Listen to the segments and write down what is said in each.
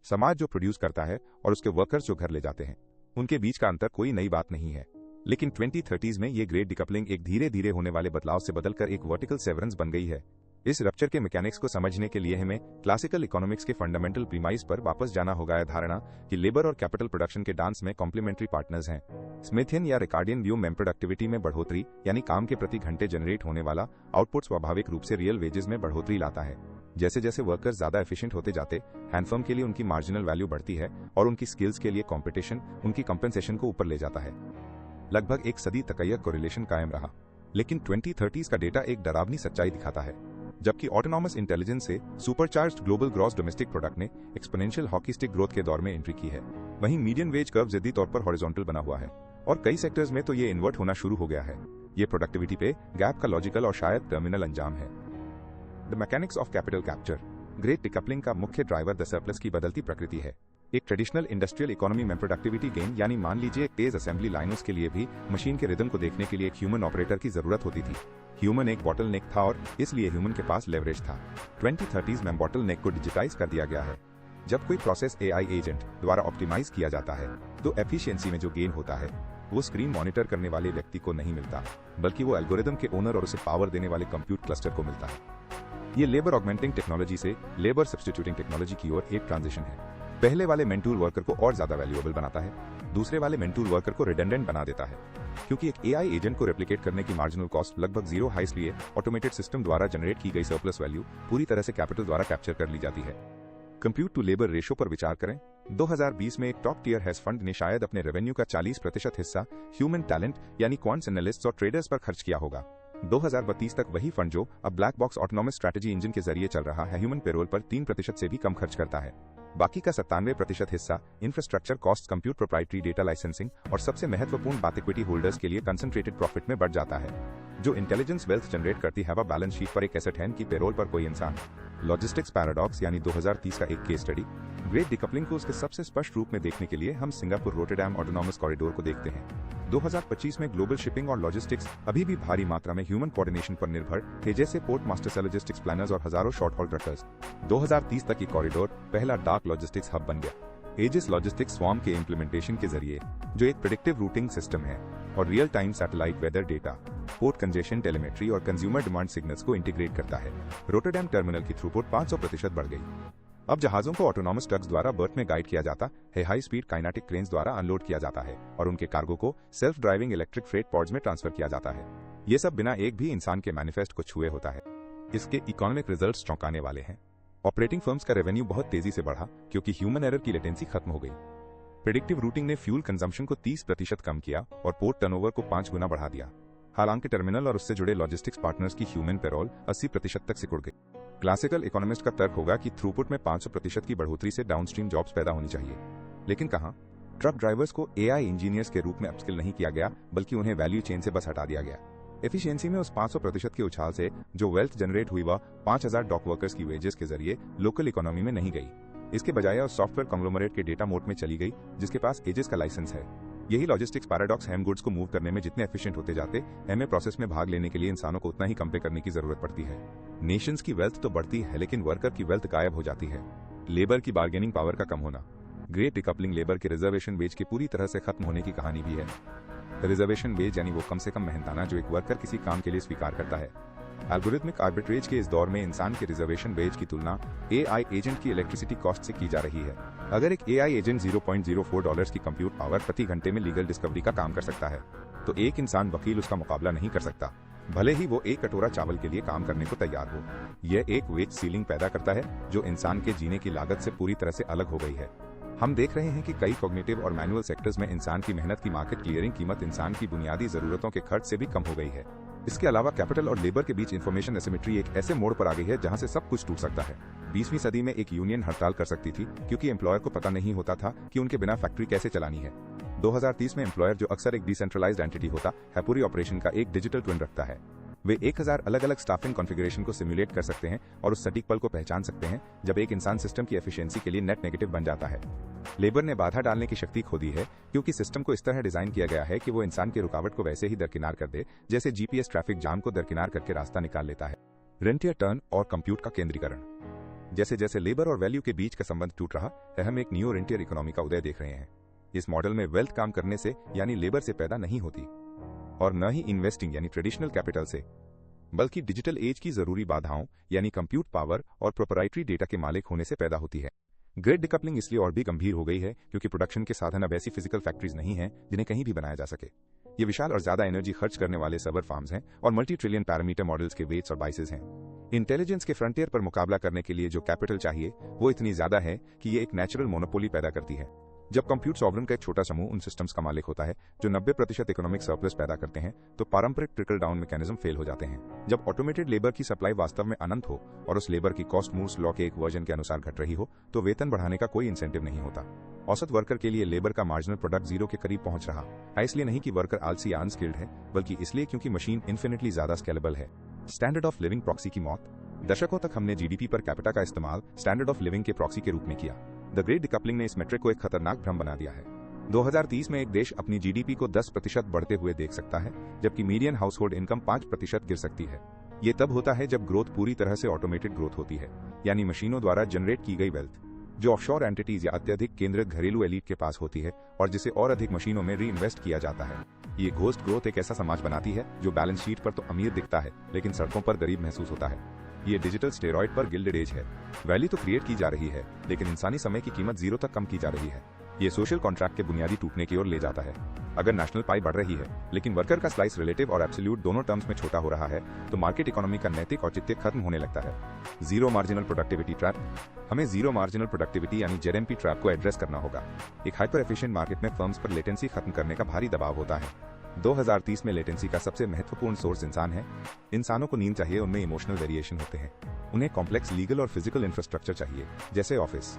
समाज जो प्रोड्यूस करता है और उसके वर्कर्स जो घर ले जाते हैं, उनके बीच का अंतर कोई नई बात नहीं है। लेकिन 2030s में ये ग्रेट डिकपलिंग एक धीरे धीरे होने वाले बदलाव से बदलकर एक वर्टिकल सेवरेंस बन गई है। इस रप्चर के मैकेनिक्स को समझने के लिए हमें क्लासिकल इकोनॉमिक्स के फंडामेंटल प्रीमाइस पर वापस जाना होगा। यह धारणा कि लेबर और कैपिटल प्रोडक्शन के डांस में कॉम्प्लीमेंट्री पार्टनर्स हैं। स्मिथियन या रिकार्डियन व्यू में प्रोडक्टिविटी में बढ़ोतरी यानी काम के प्रति घंटे जनरेट होने वाला आउटपुट स्वाभाविक रूप से रियल वेजेस में बढ़ोतरी लाता है। जैसे जैसे वर्कर्स ज्यादा एफिशिएंट होते जाते, हैंडफर्म के लिए उनकी मार्जिनल वैल्यू बढ़ती है और उनकी स्किल्स के लिए कॉम्पिटिशन उनकी कंपेंसेशन को ऊपर ले जाता है। लगभग एक सदी तक यह कोरिलेशन कायम रहा, लेकिन 2030s का डेटा एक डरावनी सच्चाई दिखाता है। जबकि ऑटोनॉमस इंटेलिजेंस से supercharged global gross domestic product ने एक्सपोनेंशियल हॉकी स्टिक ग्रोथ के दौर में एंट्री की है, वहीं मीडियन वेज कर्व जिद्दी तौर पर हॉरिजॉन्टल बना हुआ है और कई सेक्टर्स में तो ये इन्वर्ट होना शुरू हो गया है। ये प्रोडक्टिविटी पे गैप का लॉजिकल और शायद टर्मिनल अंजाम है। The mechanics of capital capture. Great decoupling का मुख्य ड्राइवर द सरप्लस की बदलती प्रकृति है। एक ट्रेडिशनल इंडस्ट्रियल इकोनॉमी में प्रोडक्टिविटी गेन यानी मान लीजिए एक तेज असेंबली लाइनों के लिए भी मशीन के रिदम को देखने के लिए एक ह्यूमन ऑपरेटर की जरूरत होती थी। ह्यूमन एक बॉटल नेक था और इसलिए ह्यूमन के पास लेवरेज था। 2030s में बॉटल नेक को डिजिटाइज कर दिया गया है। जब कोई प्रोसेस एआई एजेंट द्वारा ऑप्टिमाइज किया जाता है तो एफिशिएंसी में जो गेन होता है वो स्क्रीन मॉनिटर करने वाले व्यक्ति को नहीं मिलता, बल्कि वो एल्गोरिदम के ओनर और उसे पावर देने वाले कंप्यूट क्लस्टर को मिलता है। ये लेबर ऑगमेंटिंग टेक्नोलॉजी से लेबर सब्स्टिट्यूटिंग टेक्नोलॉजी की ओर एक ट्रांजिशन है। पहले वाले मेंटूर वर्कर को और ज्यादा वैल्यूएबल बनाता है, दूसरे वाले मेंटूर वर्कर को रिडंडेंट बना देता है। क्योंकि एक एआई एजेंट को रेप्लिकेट करने की मार्जिनल कॉस्ट लगभग जीरो है, इसलिए ऑटोमेटेड सिस्टम द्वारा जनरेट की गई सरप्लस वैल्यू पूरी तरह से कैपिटल द्वारा कैप्चर कर ली जाती है। कंप्यूट टू लेबर रेशो पर विचार करें। 2020 में एक टॉप टियर हेज फंड ने शायद अपने रेवेन्यू का 40% हिस्सा ह्यूमन टैलेंट यानी क्वांट्स एनालिस्ट्स और ट्रेडर्स पर खर्च किया होगा। 2032 तक वही फंड जो अब black box autonomous strategy engine के जरिए चल रहा है, ह्यूमन पेरोल पर 3% से भी कम खर्च करता है। बाकी का 97% हिस्सा infrastructure cost, compute, proprietary data licensing और सबसे महत्वपूर्ण बात इक्विटी होल्डर्स के लिए कंसंट्रेटेड प्रॉफिट में बढ़ जाता है। जो इंटेलिजेंस वेल्थ जनरेट करती है वह बैलेंस शीट पर एक एसेट है की पेरोल पर कोई इंसान। लॉजिस्टिक्स पैराडॉक्स यानी 2030 का एक केस स्टडी। ग्रेट डिकपलिंग को उसके सबसे स्पष्ट रूप में देखने के लिए हम सिंगापुर रोटरडैम ऑटोनॉमस कॉरिडोर को देखते हैं। 2025 में ग्लोबल शिपिंग और लॉजिस्टिक्स अभी भी भारी मात्रा में ह्यूमन कोऑर्डिनेशन पर निर्भर थे, जैसे पोर्ट मास्टर्स, लॉजिस्टिक्स प्लानर्स और हजारों शॉर्ट हॉल ट्रकर्स। 2030 तक ये कॉरिडोर पहला डार्क लॉजिस्टिक्स हब बन गया। एजिस लॉजिस्टिक्स स्वार्म के इम्प्लीमेंटेशन के जरिए, जो एक प्रेडिक्टिव रूटिंग सिस्टम है और real time satellite weather data, port congestion telemetry और कंज्यूमर डिमांड सिग्नल्स को इंटीग्रेट करता है। रोटरडैम टर्मिनल की थ्रूपुट 500% बढ़ गई। अब जहाजों को ऑटोनॉमस ट्रक्स द्वारा बर्थ में गाइड किया जाता है, हाई स्पीड काइनेटिक क्रेन्स द्वारा अनलोड किया जाता है और उनके कार्गो को self driving electric freight pods में ट्रांसफर किया जाता है। ये सब बिना एक भी इंसान के मैनिफेस्ट को छुए होता है। इसके इकोनॉमिक रिजल्ट्स चौंकाने वाले हैं। ऑपरेटिंग फर्म्स का रेवेन्यू बहुत तेजी से बढ़ा क्योंकि ह्यूमन एरर की लेटेंसी खत्म हो गई। प्रेडिक्टिव रूटिंग ने फ्यूल कंजम्पशन को 30% कम किया और पोर्ट टर्नओवर को 5 गुना बढ़ा दिया। हालांकि टर्मिनल और उससे जुड़े लॉजिस्टिक्स पार्टनर्स की ह्यूमन पेरोल 80% तक सिकुड़ गई। क्लासिकल इकोनॉमिस्ट का तर्क होगा कि थ्रूपुट में 500% की बढ़ोतरी से डाउनस्ट्रीम जॉब्स पैदा होनी चाहिए, लेकिन कहां? ट्रक ड्राइवर्स को एआई इंजीनियर्स के रूप में अपस्किल नहीं किया गया, बल्कि उन्हें वैल्यू चेन से बस हटा दिया गया। एफिशिएंसी में उस 500% के उछाल से जो वेल्थ जनरेट हुई वह 5000 डॉक वर्कर्स की वेजेस के जरिए लोकल इकोनॉमी में नहीं गई। इसके बजाय उस सॉफ्टवेयर कॉन्ग्लोमरेट के डेटा मोड में चली गई जिसके पास एजेस का लाइसेंस है। यही लॉजिस्टिक्स पैराडॉक्स है। गुड्स को मूव करने में जितने एफिशिएंट होते जाते, एमए प्रोसेस में भाग लेने के लिए इंसानों को उतना ही कम पे करने की जरूरत पड़ती है। नेशंस की वेल्थ तो बढ़ती है, लेकिन वर्कर की वेल्थ गायब हो जाती है। लेबर की बार्गेनिंग पावर का कम होना। ग्रेट डिकपलिंग लेबर के रिजर्वेशन वेज के पूरी तरह से खत्म होने की कहानी भी है। रिजर्वेशन वेज यानी वो कम से कम मेहनताना जो एक वर्कर किसी काम के लिए स्वीकार करता है। एल्गोरिथमिक आर्बिट्रेज के इस दौर में इंसान के रिजर्वेशन वेज की तुलना एआई एजेंट की इलेक्ट्रिसिटी कॉस्ट से की जा रही है। अगर एक एआई एजेंट $0.04 की कंप्यूट पावर प्रति घंटे में लीगल डिस्कवरी का काम कर सकता है, तो एक इंसान वकील उसका मुकाबला नहीं कर सकता, भले ही वो एक कटोरा चावल के लिए काम करने को तैयार हो। यह एक वेज सीलिंग पैदा करता है जो इंसान के जीने की लागत से पूरी तरह से अलग हो गई है। हम देख रहे हैं कि कई कॉग्निटिव और मैनुअल सेक्टर्स में इंसान की मेहनत की मार्केट क्लियरिंग कीमत इंसान की बुनियादी जरूरतों के खर्च से भी कम हो गई है। इसके अलावा कैपिटल और लेबर के बीच इंफॉर्मेशन एसिमेट्री एक ऐसे मोड़ पर आ गई है जहां से सब कुछ टूट सकता है। 20वीं सदी में एक यूनियन हड़ताल कर सकती थी क्योंकि एम्प्लॉयर को पता नहीं होता था कि उनके बिना फैक्ट्री कैसे चलानी है। 2030 में एम्प्लॉयर, जो अक्सर एक डिसेंट्रलाइज्ड एंटिटी होता है, पूरी ऑपरेशन का एक डिजिटल ट्विन रखता है। वे 1000 अलग अलग स्टाफिंग कॉन्फ़िगरेशन को सिमुलेट कर सकते हैं और उस सटीक पल को पहचान सकते हैं जब एक इंसान सिस्टम की एफिशिएंसी के लिए नेट नेगेटिव बन जाता है। लेबर ने बाधा डालने की शक्ति खो दी है क्योंकि सिस्टम को इस तरह डिजाइन किया गया है कि वो इंसान की रुकावट को वैसे ही दरकिनार कर दे जैसे जीपीएस ट्रैफिक जाम को दरकिनार करके रास्ता निकाल लेता है। रेंटियर टर्न और कंप्यूट का केंद्रीकरण। जैसे जैसे लेबर और वैल्यू के बीच का संबंध टूट रहा है, हम एक न्यू रेंटियर इकोनॉमी का उदय देख रहे हैं। इस मॉडल में वेल्थ काम करने से यानी लेबर से पैदा नहीं होती और न ही इन्वेस्टिंग यानी ट्रेडिशनल कैपिटल से, बल्कि डिजिटल एज की जरूरी बाधाओं यानी कंप्यूट पावर और प्रोपराइटरी डेटा के मालिक होने से पैदा होती है। ग्रेट डिकपलिंग इसलिए और भी गंभीर हो गई है क्योंकि प्रोडक्शन के साधन अब ऐसी फिजिकल फैक्ट्रीज नहीं हैं जिन्हें कहीं भी बनाया जा सके। ये विशाल और ज्यादा एनर्जी खर्च करने वाले सर्वर फार्म्स हैं और मल्टी ट्रिलियन पैरामीटर मॉडल्स के वेट्स और बाइसेस हैं। इंटेलिजेंस के फ्रंटियर पर मुकाबला करने के लिए जो कैपिटल चाहिए वो इतनी ज्यादा है कि ये एक नेचुरल मोनोपोली पैदा करती है। जब कंप्यूट सॉवरन का एक छोटा समूह उन सिस्टम्स का मालिक होता है जो 90% इकोनॉमिक सरप्लस पैदा करते हैं, तो पारंपरिक ट्रिकल डाउन मैकेनिज्म फेल हो जाते हैं। जब ऑटोमेटेड लेबर की सप्लाई वास्तव में अनंत हो और उस लेबर की कॉस्ट मूर्स लॉ के एक वर्जन के अनुसार घट रही हो, तो वेतन बढ़ाने का कोई इंसेंटिव नहीं होता। औसत वर्कर के लिए लेबर का मार्जिनल प्रोडक्ट जीरो के करीब पहुंच रहा है, इसलिए नहीं कि वर्कर आलसी या अनस्किल्ड है, बल्कि इसलिए क्योंकि मशीन इन्फिनिटली ज्यादा स्केलेबल है। स्टैंडर्ड ऑफ लिविंग प्रॉक्सी की मौत। दशकों तक हमने जीडीपी पर कैपिटा का इस्तेमाल स्टैंडर्ड ऑफ लिविंग के प्रॉक्सी के रूप में किया। द ग्रेट डिकपलिंग ने इस मेट्रिक को एक खतरनाक भ्रम बना दिया है। 2030 में एक देश अपनी जीडीपी को 10% बढ़ते हुए देख सकता है, जबकि मीडियन हाउसहोल्ड इनकम 5% गिर सकती है। ये तब होता है जब ग्रोथ पूरी तरह से ऑटोमेटेड ग्रोथ होती है, यानी मशीनों द्वारा जनरेट की गई वेल्थ जो ऑफशोर एंटिटीज या अत्यधिक केंद्रित घरेलू एलीट के पास होती है और जिसे और अधिक मशीनों में री इन्वेस्ट किया जाता है। ये घोस्ट ग्रोथ एक ऐसा समाज बनाती है जो बैलेंस शीट पर तो अमीर दिखता है लेकिन सड़कों पर गरीब महसूस होता है। ये डिजिटल स्टेरॉइड पर गिल्डेड एज है। वैल्यू तो क्रिएट की जा रही है लेकिन इंसानी समय की कीमत जीरो तक कम की जा रही है। ये सोशल कॉन्ट्रैक्ट के बुनियादी टूटने की ओर ले जाता है। अगर नेशनल पाई बढ़ रही है लेकिन वर्कर का स्लाइस रिलेटिव और एब्सोल्यूट दोनों टर्म्स में छोटा हो रहा है, तो मार्केट इकोनॉमी का नैतिक औचित्य खत्म होने लगता है। Zero marginal productivity trap. हमें जीरो मार्जिनल प्रोडक्टिविटी यानी जेडएमपी ट्रैप को एड्रेस करना होगा। एक हाइपर एफिशिएंट मार्केट में फर्म्स पर लेटेंसी खत्म करने का भारी दबाव होता है। 2030 में लेटेंसी का सबसे महत्वपूर्ण सोर्स इंसान है। इंसानों को नींद चाहिए, उनमें इमोशनल वेरिएशन होते हैं। उन्हें कॉम्प्लेक्स लीगल और फिजिकल इंफ्रास्ट्रक्चर चाहिए, जैसे ऑफिस,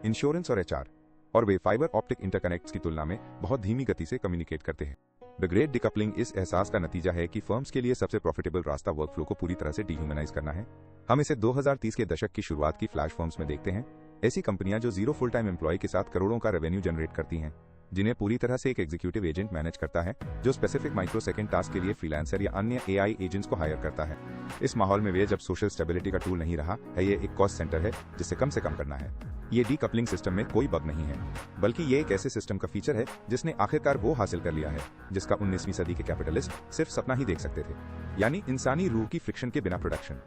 इंश्योरेंस और एचआर, और वे फाइबर ऑप्टिक इंटरकनेक्ट्स की तुलना में बहुत धीमी गति से कम्युनिकेट करते हैं। द ग्रेट डिकपलिंग इस एहसास का नतीजा है कि फर्म्स के लिए सबसे प्रॉफिटेबल रास्ता वर्कफ्लो को पूरी तरह से डिह्यूमनाइज करना है। हम इसे 2030 के दशक की शुरुआत की फ्लैश फर्म्स में देखते हैं। ऐसी कंपनियां जो जीरो फुल टाइम एम्प्लॉय के साथ करोड़ों का रेवेन्यू जनरेट करती हैं, जिन्हें पूरी तरह से एक एग्जीक्यूटिव एजेंट मैनेज करता है जो स्पेसिफिक माइक्रोसेकंड टास्क के लिए फ्रीलांसर या अन्य एआई एजेंट्स को हायर करता है। इस माहौल में वे जब सोशल स्टेबिलिटी का टूल नहीं रहा है, ये एक कॉस्ट सेंटर है जिसे कम से कम करना है। ये डीकपलिंग सिस्टम में कोई बग नहीं है, बल्कि ये एक ऐसे सिस्टम का फीचर है जिसने आखिरकार वो हासिल कर लिया है जिसका 19वीं सदी के कैपिटलिस्ट सिर्फ सपना ही देख सकते थे, यानी इंसानी रूह की फ्रिक्शन के बिना प्रोडक्शन।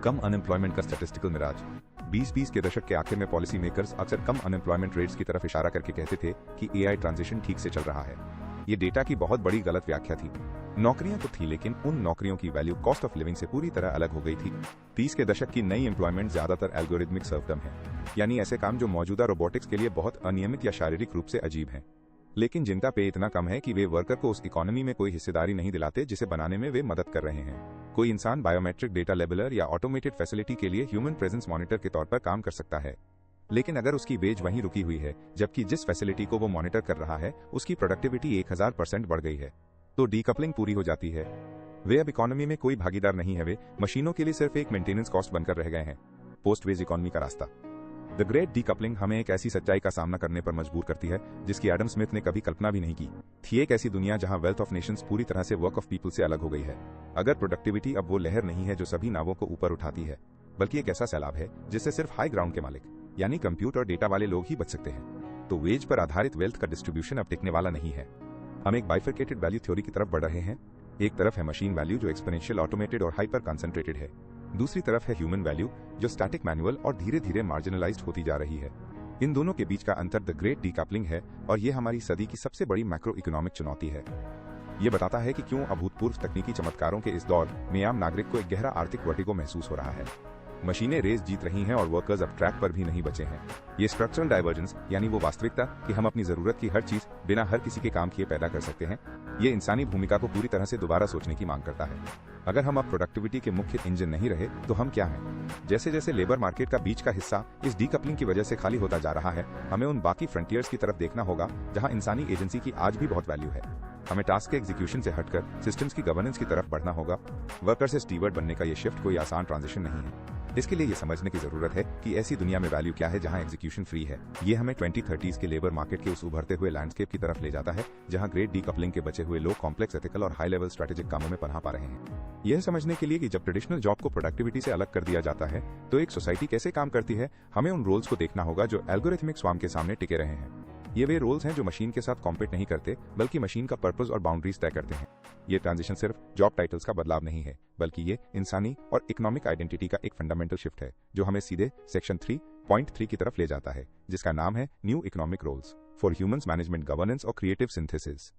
कम अनएम्प्लॉयमेंट का स्टैटिस्टिकल मिराज। 2020 के दशक के आखिर में पॉलिसी मेकर्स अक्सर कम अनएम्प्लॉयमेंट रेट्स की तरफ इशारा करके कहते थे कि एआई ट्रांजिशन ठीक से चल रहा है। ये डेटा की बहुत बड़ी गलत व्याख्या थी। नौकरियां तो थी लेकिन उन नौकरियों की वैल्यू कॉस्ट ऑफ लिविंग से पूरी तरह अलग हो गई थी। 30 के दशक की नई एम्प्लॉयमेंट ज्यादातर एल्गोरिथमिक सर्वडम है, यानी ऐसे काम जो मौजूदा रोबोटिक्स के लिए बहुत अनियमित या शारीरिक रूप से अजीब हैं, लेकिन जिनका पे इतना कम है कि वे वर्कर को उस इकोनॉमी में कोई हिस्सेदारी नहीं दिलाते जिसे बनाने में वे मदद कर रहे हैं। कोई इंसान बायोमेट्रिक डेटा लेबलर या ऑटोमेटेड फैसिलिटी के लिए ह्यूमन प्रेजेंस मॉनिटर के तौर पर काम कर सकता है, लेकिन अगर उसकी वेज वहीं रुकी हुई है जबकि जिस फैसिलिटी को वो मॉनिटर कर रहा है उसकी प्रोडक्टिविटी 1000% बढ़ गई है, तो डीकपलिंग पूरी हो जाती है। वे अब इकोनॉमी में कोई भागीदार नहीं है, वे मशीनों के लिए सिर्फ एक मेंटेनेंस कॉस्ट बनकर रह गए हैं। पोस्ट वेज इकोनॉमी का रास्ता। द ग्रेट डीकपलिंग हमें एक ऐसी सच्चाई का सामना करने पर मजबूर करती है जिसकी एडम स्मिथ ने कभी कल्पना भी नहीं की थी। एक ऐसी दुनिया जहां वेल्थ ऑफ नेशंस पूरी तरह से वर्क ऑफ पीपल से अलग हो गई है। अगर प्रोडक्टिविटी अब वो लहर नहीं है जो सभी नावों को ऊपर उठाती है, बल्कि एक ऐसा सैलाब है जिससे सिर्फ हाई ग्राउंड के मालिक यानी कंप्यूटर और डेटा वाले लोग ही बच सकते हैं, तो वेज पर आधारित वेल्थ का डिस्ट्रीब्यूशन अब टिकने वाला नहीं है। हम एक बाइफरकेटेड वैल्यू थ्योरी की तरफ बढ़ रहे हैं। एक तरफ है मशीन वैल्यू जो एक्सपोनेंशियल ऑटोमेटेड और हाइपर कंसंट्रेटेड है, दूसरी तरफ है ह्यूमन वैल्यू जो स्टैटिक मैनुअल और धीरे धीरे मार्जिनलाइज्ड होती जा रही है। इन दोनों के बीच का अंतर द ग्रेट डीकपलिंग है और ये हमारी सदी की सबसे बड़ी मैक्रो इकोनॉमिक चुनौती है। ये बताता है कि क्यों अभूतपूर्व तकनीकी चमत्कारों के इस दौर में आम नागरिक को एक गहरा आर्थिक वर्टिगो महसूस हो रहा है। मशीनें रेस जीत रही हैं और वर्कर्स अब ट्रैक पर भी नहीं बचे हैं। ये स्ट्रक्चरल डाइवर्जेंस यानी वो वास्तविकता कि हम अपनी जरूरत की हर चीज बिना हर किसी के काम किए पैदा कर सकते हैं, ये इंसानी भूमिका को पूरी तरह से दोबारा सोचने की मांग करता है। अगर हम अब प्रोडक्टिविटी के मुख्य इंजन नहीं रहे तो हम क्या हैं? जैसे जैसे लेबर मार्केट का बीच का हिस्सा इस डीकपलिंग की वजह से खाली होता जा रहा है, हमें उन बाकी फ्रंटियर्स की तरफ देखना होगा जहां इंसानी एजेंसी की आज भी बहुत वैल्यू है। हमें टास्क के एग्जीक्यूशन से हटकर सिस्टम्स की गवर्नेंस की तरफ बढ़ना होगा। वर्कर से स्टीवर्ड बनने का ये शिफ्ट कोई आसान ट्रांजिशन नहीं है। इसके लिए ये समझने की जरूरत है कि ऐसी दुनिया में वैल्यू क्या है जहां एग्जीक्यूशन फ्री है। ये हमें 2030s के लेबर मार्केट के उस उभरते हुए लैंडस्केप की तरफ ले जाता है जहां ग्रेट डीकपलिंग के बचे हुए लोग कॉम्प्लेक्स एथिकल और हाई लेवल स्ट्रेटेजिक कामों में पनह पा रहे हैं। यह समझने के लिए कि जब ट्रेडिशनल जॉब को प्रोडक्टिविटी से अलग कर दिया जाता है तो एक सोसाइटी कैसे काम करती है, हमें उन रोल्स को देखना होगा जो एल्गोरिथमिक स्वार्म के सामने टिके रहे हैं। ये वे रोल्स हैं जो मशीन के साथ कॉम्पीट नहीं करते बल्कि मशीन का पर्पस और बाउंड्रीज तय करते हैं। ये ट्रांजिशन सिर्फ जॉब टाइटल्स का बदलाव नहीं है बल्कि ये इंसानी और इकोनॉमिक आइडेंटिटी का एक फंडामेंटल शिफ्ट है जो हमें सीधे सेक्शन 3.3 की तरफ ले जाता है जिसका नाम है new economic roles for humans management governance और क्रिएटिव सिंथेसिस।